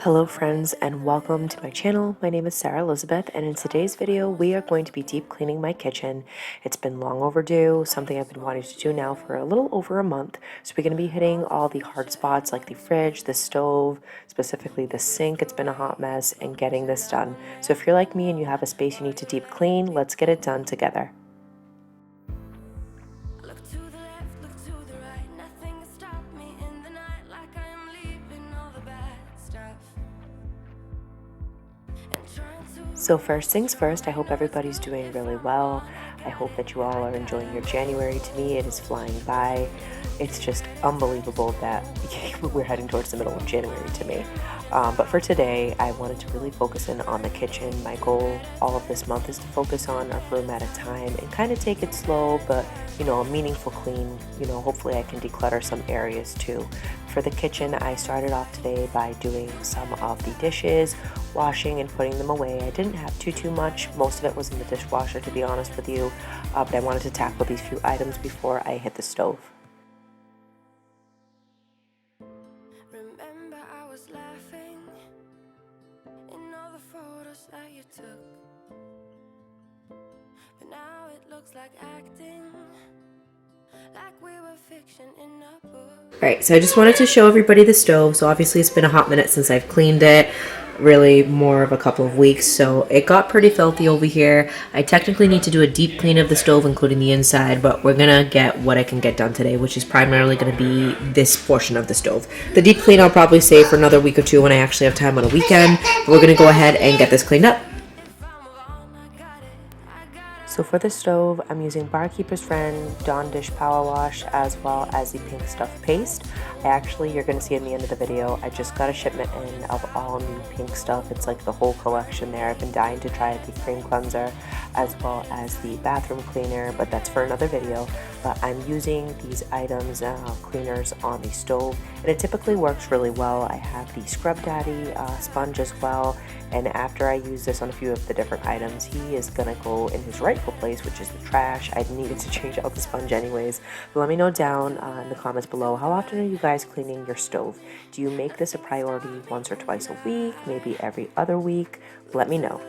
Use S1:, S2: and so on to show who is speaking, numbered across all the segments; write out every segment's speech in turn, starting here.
S1: Hello friends and welcome to my channel. My name is SarahElizabeth and in today's video we are going to be deep cleaning my kitchen. It's been long overdue, something I've been wanting to do now for a little over a month. So we're going to be hitting all the hard spots like the fridge, the stove, specifically the sink. It's been a hot mess and getting this done. So if you're like me and you have a space you need to deep clean, let's get it done together. So first things first, I hope everybody's doing really well. I hope that you all are enjoying your January. To me, it is flying by. It's just unbelievable that we're heading towards the middle of January to me. But for today, I wanted to really focus in on the kitchen. My goal all of this month is to focus on a room at a time and kind of take it slow, but a meaningful clean. Hopefully I can declutter some areas too. For the kitchen, I started off today by doing some of the dishes, washing and putting them away. I didn't have too much. Most of it was in the dishwasher, to be honest with you, but I wanted to tackle these few items before I hit the stove.
S2: Remember I was laughing in all the photos that you took, but now it looks like acting, like we were fiction in a book.
S1: Alright, so I just wanted to show everybody the stove. So obviously it's been a hot minute since I've cleaned it, really more of a couple of weeks, so it got pretty filthy over here. I technically need to do a deep clean of the stove, including the inside, but we're gonna get what I can get done today, which is primarily gonna be this portion of the stove. The deep clean I'll probably save for another week or two when I actually have time on a weekend, but we're gonna go ahead and get this cleaned up. So for the stove, I'm using Barkeeper's Friend Dawn Dish Power Wash as well as the Pink Stuff Paste. You're going to see in the end of the video, I just got a shipment in of all new pink stuff. It's like the whole collection there. I've been dying to try the cream cleanser as well as the bathroom cleaner, but that's for another video. But I'm using these items, cleaners on the stove, and it typically works really well. I have the Scrub Daddy sponge as well, and after I use this on a few of the different items, he is gonna go in his rightful place, which is the trash. I needed to change out the sponge anyways. But let me know down in the comments below, how often are you guys cleaning your stove? Do you make this a priority once or twice a week, maybe every other week? Let me know.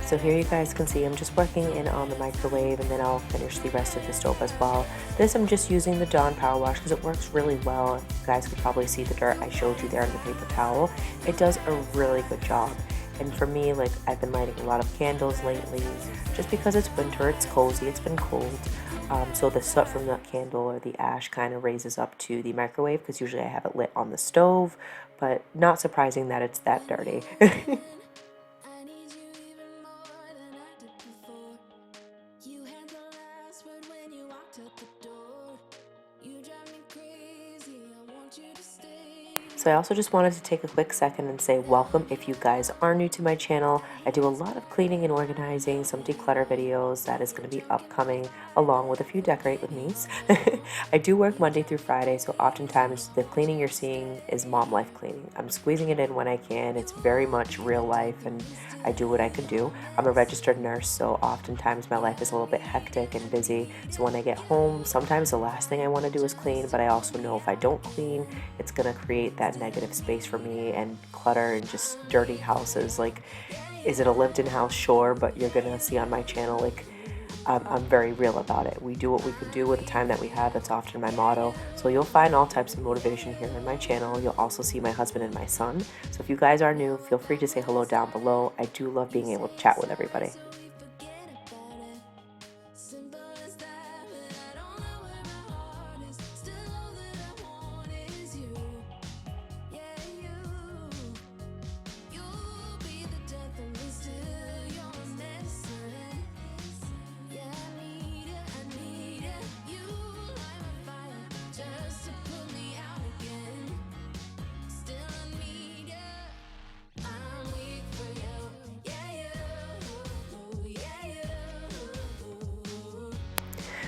S1: So here you guys can see I'm just working in on the microwave, and then I'll finish the rest of the stove as well. This I'm just using the Dawn Power Wash because it works really well. You guys could probably see the dirt I showed you there in the paper towel. It does a really good job. And for me, like, I've been lighting a lot of candles lately just because it's winter, it's cozy, it's been cold. So the soot from that candle or the ash kind of raises up to the microwave because usually I have it lit on the stove, but not surprising that it's that dirty. So I also just wanted to take a quick second and say welcome if you guys are new to my channel. I do a lot of cleaning and organizing, some declutter videos that is going to be upcoming along with a few decorate with me's. I do work Monday through Friday, so oftentimes the cleaning you're seeing is mom life cleaning. I'm squeezing it in when I can. It's very much real life and I do what I can do. I'm a registered nurse, so oftentimes my life is a little bit hectic and busy. So when I get home, sometimes the last thing I want to do is clean, but I also know if I don't clean, it's going to create that negative space for me and clutter and just dirty houses. Like, is it a lived-in house? Sure, but you're gonna see on my channel, like, I'm very real about it. We do what we can do with the time that we have. That's often my motto. So you'll find all types of motivation here on my channel. You'll also see my husband and my son. So if you guys are new, feel free to say hello down below. I do love being able to chat with everybody.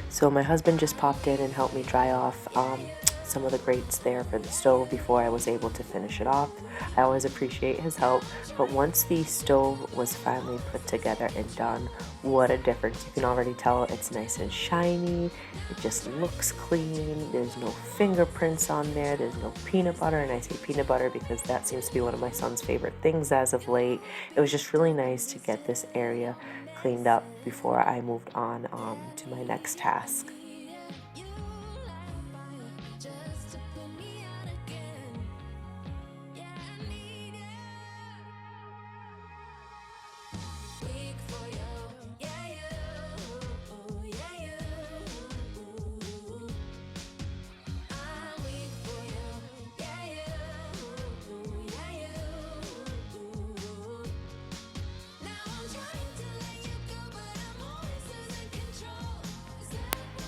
S1: So my husband just popped in and helped me dry off some of the grates there for the stove before I was able to finish it off. I always appreciate his help, but once the stove was finally put together and done, what a difference. You can already tell it's nice and shiny. It just looks clean. There's no fingerprints on there. There's no peanut butter, and I say peanut butter because that seems to be one of my son's favorite things as of late. It was just really nice to get this area cleaned up before I moved on to my next task.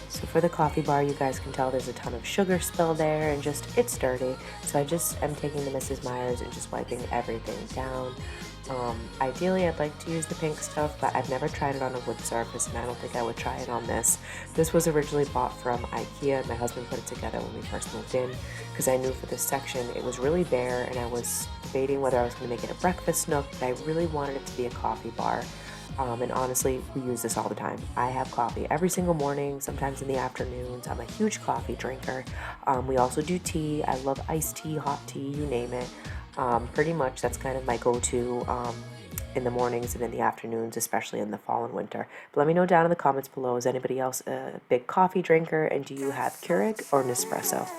S1: So for the coffee bar, you guys can tell there's a ton of sugar spill there and just it's dirty. So I just am taking the Mrs. Meyer's and just wiping everything down. Ideally, I'd like to use the pink stuff, but I've never tried it on a wood surface, and I don't think I would try it on this. This was originally bought from IKEA. My husband put it together when we first moved in because I knew for this section it was really bare, and I was debating whether I was going to make it a breakfast nook, but I really wanted it to be a coffee bar. And honestly, we use this all the time. I have coffee every single morning, sometimes in the afternoons. I'm a huge coffee drinker. We also do tea. I love iced tea, hot tea, you name it. Pretty much that's kind of my go-to in the mornings and in the afternoons, especially in the fall and winter. But let me know down in the comments below, is anybody else a big coffee drinker, and do you have Keurig or Nespresso?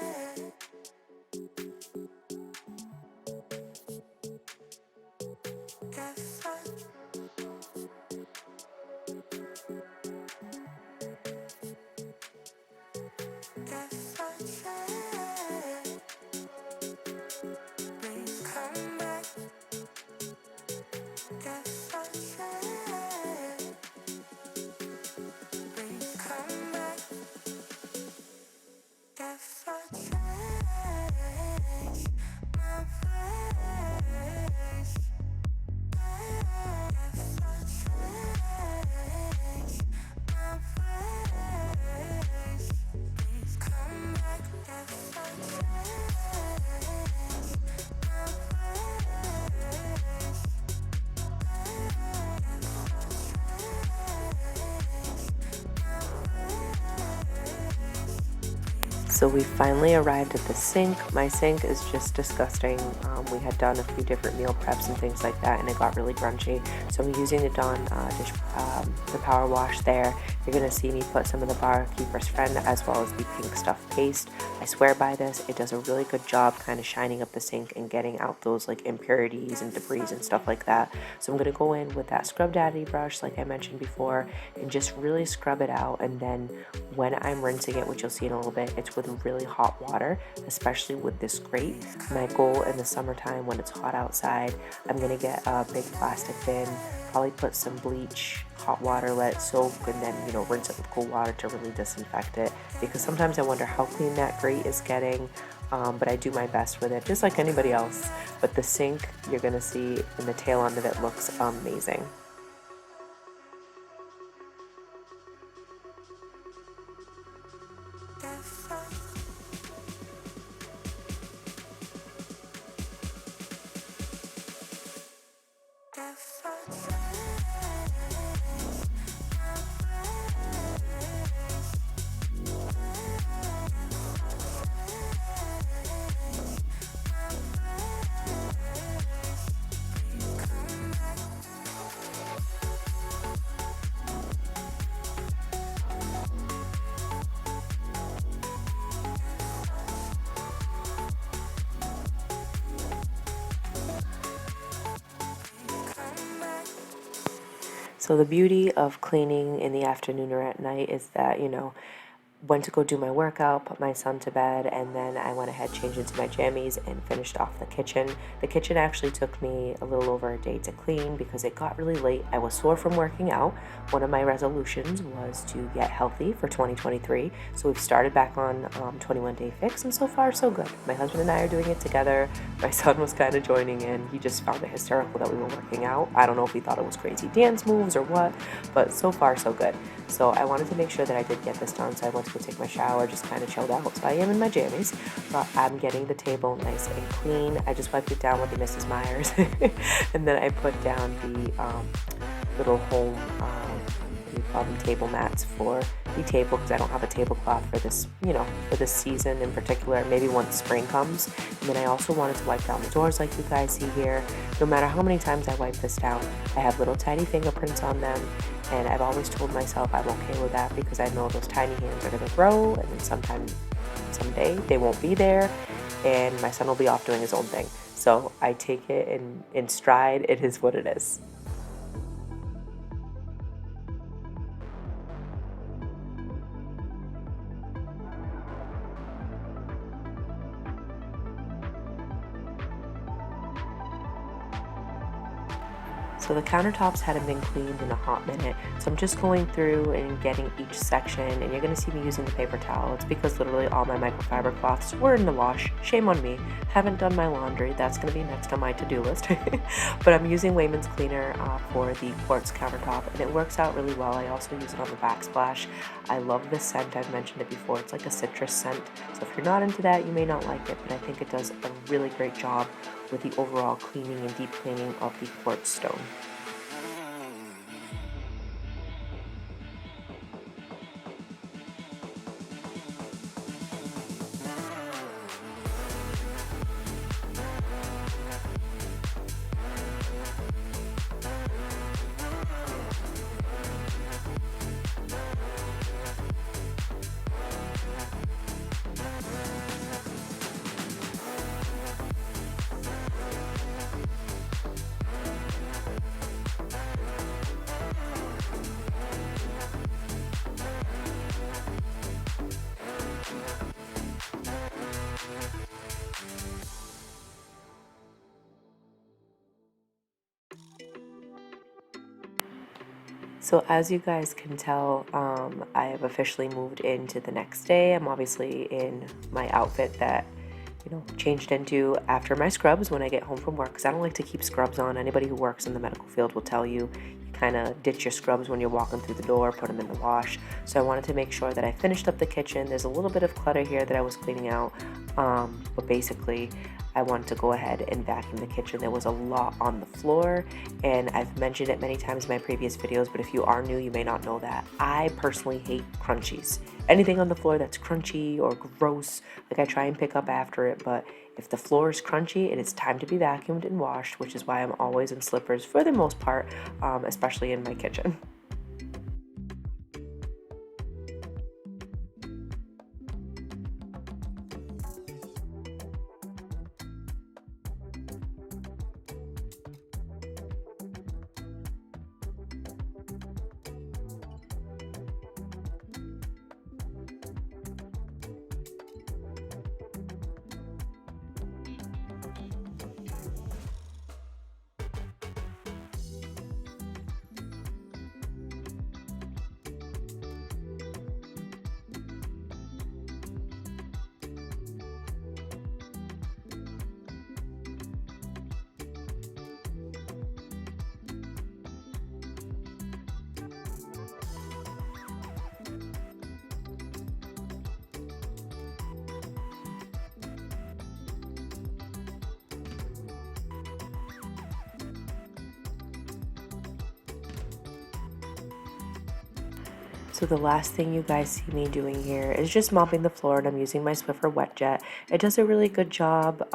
S1: So we finally arrived at the sink. My sink is just disgusting. We had done a few different meal preps and things like that, and it got really grungy. So I'm using the Dawn the power wash there. You're gonna see me put some of the Bar Keeper's Friend as well as the pink stuff paste. I swear by this. It does a really good job kind of shining up the sink and getting out those like impurities and debris and stuff like that. So I'm gonna go in with that Scrub Daddy brush, like I mentioned before, and just really scrub it out. And then when I'm rinsing it, which you'll see in a little bit, it's with really hot water, especially with this grate. My goal in the summertime when it's hot outside, I'm gonna get a big plastic bin, probably put some bleach, hot water, let it soak, and then rinse it with cool water to really disinfect it, because sometimes I wonder how clean that grate is getting. But I do my best with it, just like anybody else. But the sink, you're gonna see in the tail end of it, looks amazing. So the beauty of cleaning in the afternoon or at night is that, went to go do my workout, put my son to bed, and then I went ahead, changed into my jammies, and finished off the kitchen. The kitchen actually took me a little over a day to clean because it got really late. I was sore from working out. One of my resolutions was to get healthy for 2023. So we've started back on 21-day fix, and so far so good. My husband and I are doing it together. My son was kind of joining in. He just found it hysterical that we were working out. I don't know if he thought it was crazy dance moves or what, but so far so good. So I wanted to make sure that I did get this done, so I went to go take my shower, just kind of chilled out. So I am in my jammies, but I'm getting the table nice and clean. I just wiped it down with the Mrs. Myers, and then I put down the little home, what do you call them, table mats for the table, because I don't have a tablecloth for this, for this season in particular, maybe once spring comes. And then I also wanted to wipe down the doors like you guys see here. No matter how many times I wipe this down, I have little tiny fingerprints on them, and I've always told myself I'm okay with that because I know those tiny hands are going to grow, and then someday they won't be there, and my son will be off doing his own thing. So I take it in stride. It is what it is. So the countertops hadn't been cleaned in a hot minute, so I'm just going through and getting each section, and you're going to see me using the paper towel. It's because literally all my microfiber cloths were in the wash. Shame on me. Haven't done my laundry. That's going to be next on my to-do list. But I'm using Wayman's cleaner for the quartz countertop, and it works out really well. I also use it on the backsplash. I love this scent. I've mentioned it before. It's like a citrus scent. So if you're not into that, you may not like it, but I think it does a really great job with the overall cleaning and deep cleaning of the quartz stone. So as you guys can tell, I have officially moved into the next day. I'm obviously in my outfit that, changed into after my scrubs when I get home from work, because I don't like to keep scrubs on. Anybody who works in the medical field will tell you, you kind of ditch your scrubs when you're walking through the door, put them in the wash. So I wanted to make sure that I finished up the kitchen. There's a little bit of clutter here that I was cleaning out, but basically I wanted to go ahead and vacuum the kitchen. There was a lot on the floor, and I've mentioned it many times in my previous videos, but if you are new, you may not know that. I personally hate crunchies. Anything on the floor that's crunchy or gross, like I try and pick up after it, but if the floor is crunchy, it is time to be vacuumed and washed, which is why I'm always in slippers for the most part, especially in my kitchen. So the last thing you guys see me doing here is just mopping the floor, and I'm using my Swiffer Wet Jet. It does a really good job.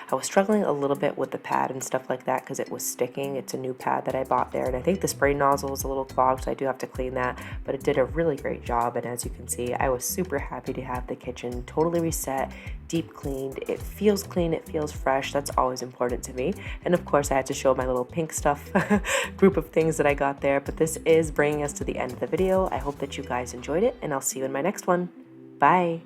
S1: I was struggling a little bit with the pad and stuff like that because it was sticking. It's a new pad that I bought there, and I think the spray nozzle is a little clogged, so I do have to clean that, but it did a really great job. And as you can see, I was super happy to have the kitchen totally reset, deep cleaned. It feels clean, it feels fresh. That's always important to me. And of course, I had to show my little pink stuff group of things that I got there. But this is bringing us to the end of the video. I hope that you guys enjoyed it, and I'll see you in my next one. Bye.